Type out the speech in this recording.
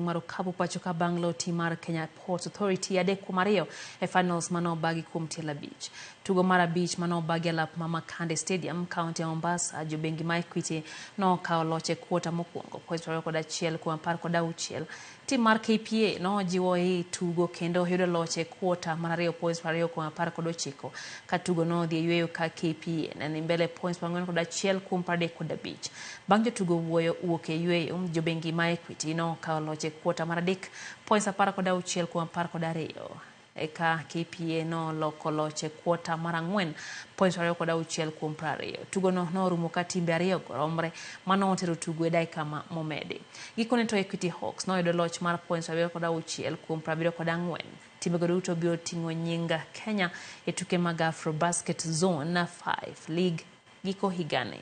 maro kabu pachoka banglo timar Kenya Ports Authority ade kumario e finals mano bagi kumtila beach. Tugo mara beach mano bagi lap Mama Kande Stadium County Mombasa bengi Equity no kao loche quarter mokwongo points paro koda chiel kwa par koda uchiel. Tim mar KPA no jiwo e tugo kendo yudo loche quarter marario points paro kwa par koda chiko. Ka tugo no dhi yueyo ka KPA na mbele points pangwen koda chiel kum parde koda beach. Bangjo tugo wuoyo uoke yueyo bengi Equity no kao loche quarter maradek points par koda uchiel kwa par koda rio. Eka KPA no loko loche quarter marangwen points paro koda uchiel kum prario. Tugo no rumo ka timbe ariyo goromre mano otero tugo e dai kama momedi. Gikone to Equity Hawks no yudo loch mar points paro koda uchiel kum prabiro koda angwen. Timbe goduto biro ting'o nyinga Kenya e tuke mag Afro Basket Zone 5 League giko higani.